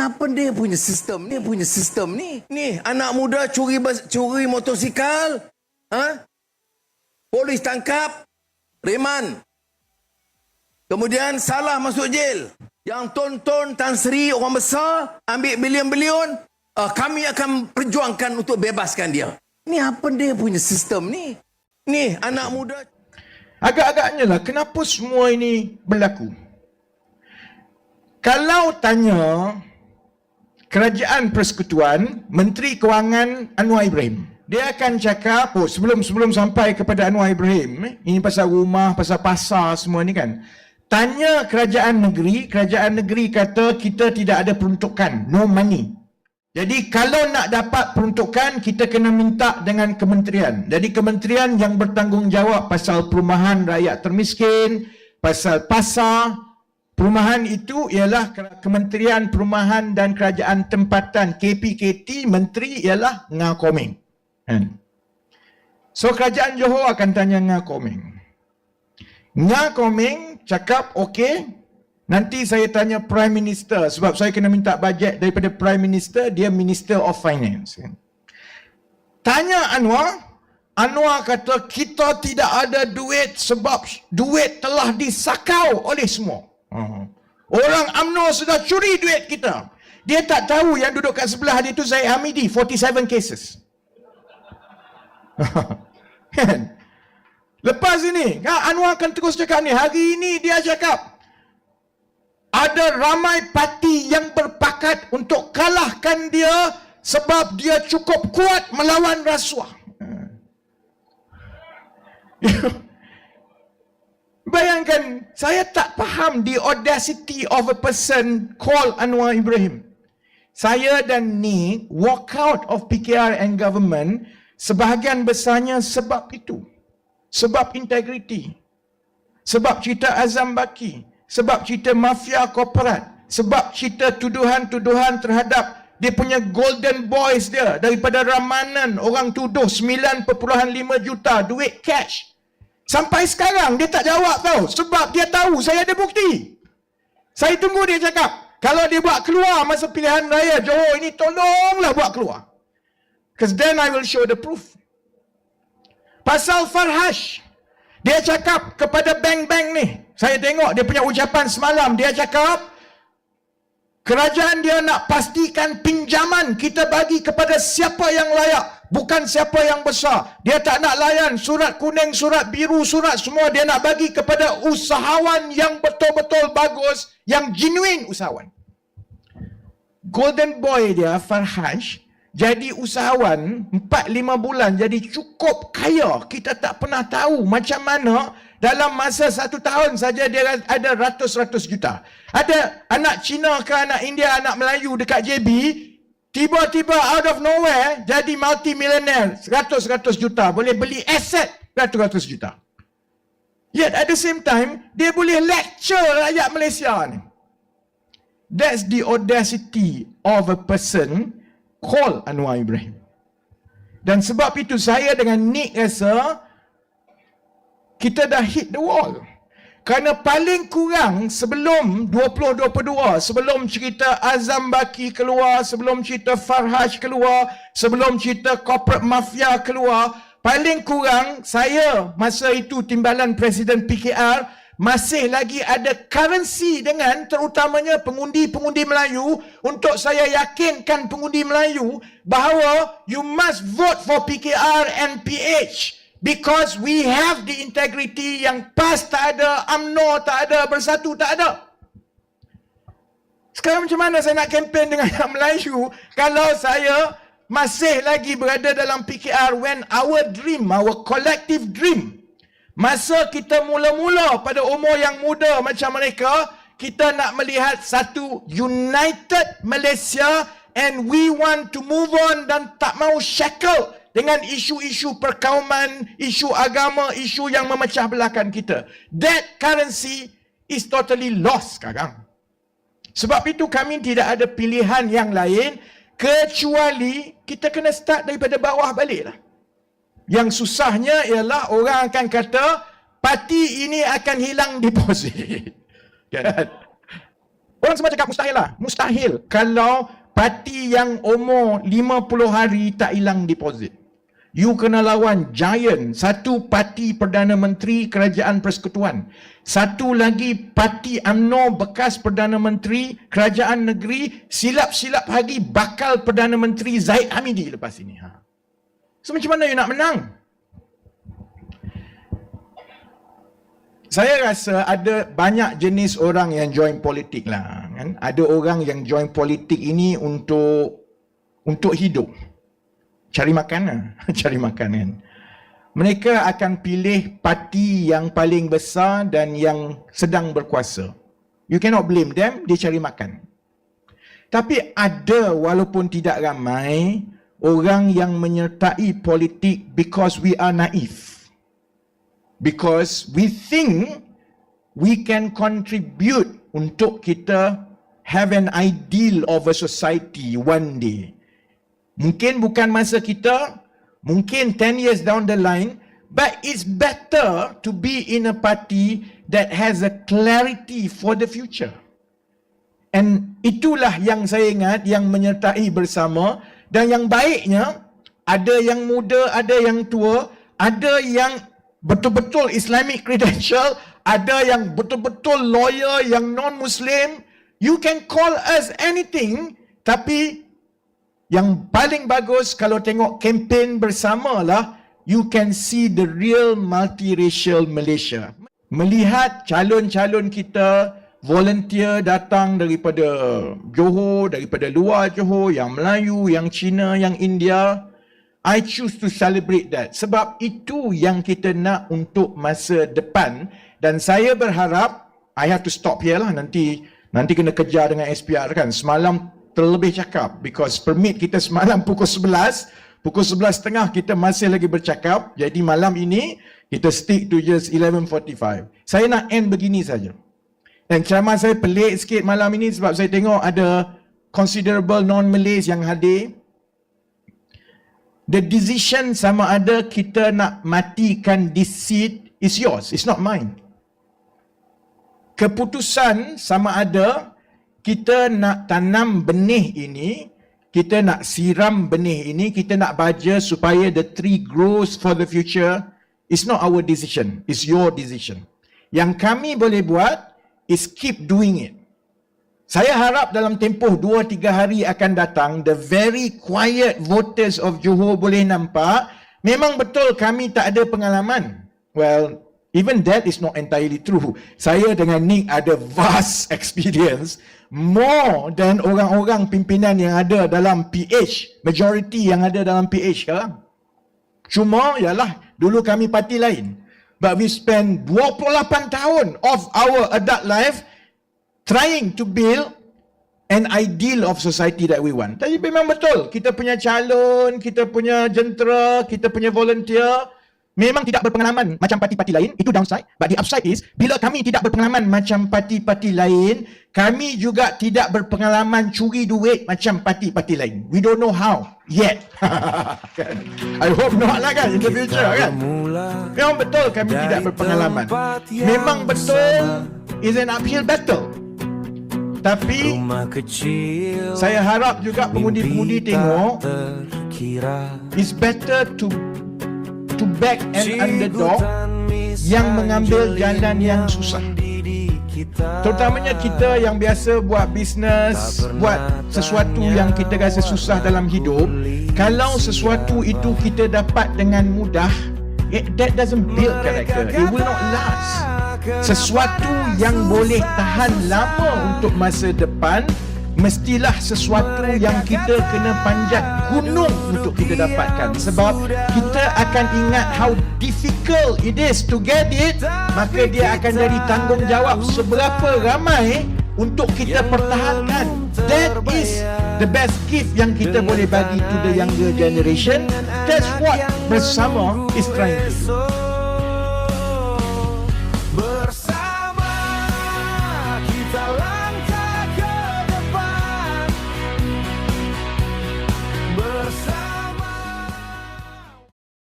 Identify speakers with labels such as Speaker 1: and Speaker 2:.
Speaker 1: apa dia punya sistem ni? Ni anak muda curi motosikal. Polis tangkap, reman. Kemudian salah masuk jail. Yang tonton Tan Sri orang besar ambil bilion-bilion, kami akan perjuangkan untuk bebaskan dia. Ni apa dia punya sistem ni? Ni anak muda.
Speaker 2: Agak-agaknya lah kenapa semua ini berlaku. Kalau tanya Kerajaan Persekutuan, Menteri Kewangan Anwar Ibrahim, dia akan cakap, sebelum sampai kepada Anwar Ibrahim, ini pasal rumah, pasal pasar semua ni kan. Tanya kerajaan negeri kata kita tidak ada peruntukan, no money. Jadi kalau nak dapat peruntukan, kita kena minta dengan kementerian. Jadi kementerian yang bertanggungjawab pasal perumahan rakyat termiskin, pasal pasar, perumahan itu ialah Kementerian Perumahan dan Kerajaan Tempatan, KPKT, menteri ialah Nga Komeng. So kerajaan Johor akan tanya Nga Komeng. Nga Komeng cakap okey, nanti saya tanya Prime Minister sebab saya kena minta bajet daripada Prime Minister, dia Minister of Finance. Tanya Anwar kata kita tidak ada duit sebab duit telah disakau oleh semua. Orang UMNO sudah curi duit kita. Dia tak tahu yang duduk kat sebelah dia tu Zaid Hamidi, 47 cases. Kan? Lepas ini, Anwar akan terus cakap ni. Hari ini dia cakap, ada ramai parti yang berpakat untuk kalahkan dia sebab dia cukup kuat melawan rasuah. Bayangkan, saya tak faham the audacity of a person called Anwar Ibrahim. Saya dan ni walk out of PKR and government sebahagian besarnya sebab itu. Sebab integriti. Sebab cerita Azam Baki. Sebab cerita mafia korporat. Sebab cerita tuduhan-tuduhan terhadap dia punya golden boys dia. Daripada Ramanan, orang tuduh 9.5 juta duit cash. Sampai sekarang dia tak jawab tau. Sebab dia tahu saya ada bukti. Saya tunggu dia cakap. Kalau dia buat keluar masa pilihan raya Johor ini, tolonglah buat keluar. Because then I will show the proof. Pasal Farhash, dia cakap kepada bank-bank ni, saya tengok dia punya ucapan semalam, dia cakap, kerajaan dia nak pastikan pinjaman kita bagi kepada siapa yang layak, bukan siapa yang besar. Dia tak nak layan surat kuning, surat biru, surat semua. Dia nak bagi kepada usahawan yang betul-betul bagus, yang genuine usahawan. Golden boy dia, Farhash, jadi usahawan 4-5 bulan, jadi cukup kaya. Kita tak pernah tahu macam mana dalam masa 1 tahun saja dia ada ratus-ratus juta. Ada anak Cina ke anak India, anak Melayu dekat JB, tiba-tiba out of nowhere jadi multi-millionaire, ratus-ratus juta, boleh beli aset ratus-ratus juta. Yet at the same time, dia boleh lecture rakyat Malaysia ni. That's the audacity of a person called Anwar Ibrahim. Dan sebab itu saya dengan Nick rasa kita dah hit the wall. Kerana paling kurang sebelum 2022, sebelum cerita Azam Baki keluar, sebelum cerita Farhash keluar, sebelum cerita corporate mafia keluar, paling kurang saya masa itu timbalan Presiden PKR masih lagi ada currency dengan terutamanya pengundi-pengundi Melayu untuk saya yakinkan pengundi Melayu bahawa you must vote for PKR and PH because we have the integrity. Yang PAS tak ada, UMNO tak ada, Bersatu tak ada. Sekarang macam mana saya nak kempen dengan yang Melayu kalau saya masih lagi berada dalam PKR when our dream, our collective dream, masa kita mula-mula pada umur yang muda macam mereka, kita nak melihat satu united Malaysia and we want to move on dan tak mau shackle dengan isu-isu perkauman, isu agama, isu yang memecah belahkan kita. That currency is totally lost sekarang. Sebab itu kami tidak ada pilihan yang lain kecuali kita kena start daripada bawah balik lah. Yang susahnya ialah orang akan kata parti ini akan hilang deposit. Kan? Orang semua cakap mustahil lah. Mustahil kalau parti yang umur 50 hari tak hilang deposit. You kena lawan giant, satu parti Perdana Menteri Kerajaan Persekutuan. Satu lagi parti UMNO bekas Perdana Menteri Kerajaan Negeri, silap-silap lagi bakal Perdana Menteri Zahid Hamidi lepas ini. So macam mana you nak menang? Saya rasa ada banyak jenis orang yang join politik lah. Kan? Ada orang yang join politik ini untuk hidup. Cari makan lah. Cari makan kan. Mereka akan pilih parti yang paling besar dan yang sedang berkuasa. You cannot blame them, dia cari makan. Tapi ada, walaupun tidak ramai, orang yang menyertai politik because we are naive. Because we think we can contribute untuk kita have an ideal of a society one day. Mungkin bukan masa kita, mungkin 10 years down the line, but it's better to be in a party that has a clarity for the future. And itulah yang saya ingat, yang menyertai bersama. Dan yang baiknya, ada yang muda, ada yang tua, ada yang betul-betul Islamic credential, ada yang betul-betul lawyer yang non-Muslim. You can call us anything, tapi yang paling bagus kalau tengok kempen bersamalah, you can see the real multiracial Malaysia. Melihat calon-calon kita, volunteer datang daripada Johor, daripada luar Johor, yang Melayu, yang Cina, yang India, I choose to celebrate that. Sebab itu yang kita nak untuk masa depan. Dan saya berharap, I have to stop here lah, nanti kena kejar dengan SPR kan. Semalam terlebih cakap, because permit kita semalam pukul 11, pukul 11.30 kita masih lagi bercakap. Jadi malam ini, kita stick to just 11.45. Saya nak end begini saja. Dan ceramah saya pelik sikit malam ini sebab saya tengok ada considerable non-Malays yang hadir. The decision sama ada kita nak matikan this seat is yours, it's not mine. Keputusan sama ada kita nak tanam benih ini, kita nak siram benih ini, kita nak baja supaya the tree grows for the future. It's not our decision, it's your decision. Yang kami boleh buat is keep doing it. Saya harap dalam tempoh 2-3 hari akan datang, the very quiet voters of Johor boleh nampak, memang betul kami tak ada pengalaman. Well, even that is not entirely true. Saya dengan Nick ada vast experience, more than orang-orang pimpinan yang ada dalam PH, majority yang ada dalam PH sekarang. Cuma, yalah, dulu kami parti lain. But we spend 28 tahun of our adult life trying to build an ideal of society that we want. Tapi memang betul, kita punya calon, kita punya jentera, kita punya volunteer, memang tidak berpengalaman macam parti-parti lain, itu downside. But the upside is, bila kami tidak berpengalaman macam parti-parti lain, kami juga tidak berpengalaman curi duit macam parti-parti lain. We don't know how yet. I hope not lah kan, in the future kan. Memang betul kami tidak berpengalaman. Memang betul, is an uphill battle. Tapi saya harap juga pengundi-pengundi tengok, it's better to back an underdog yang mengambil jalan yang susah. Terutamanya kita yang biasa buat bisnes, buat sesuatu yang kita rasa susah dalam hidup. Kalau sesuatu itu kita dapat dengan mudah, that doesn't build character. It will not last. Sesuatu yang boleh tahan lama untuk masa depan, mestilah sesuatu yang kita kena panjat gunung untuk kita dapatkan. Sebab kita akan ingat how difficult it is to get it, maka dia akan jadi tanggungjawab seberapa ramai untuk kita pertahankan. That is the best gift yang kita boleh bagi to the younger generation. That's what Bersama is trying to do.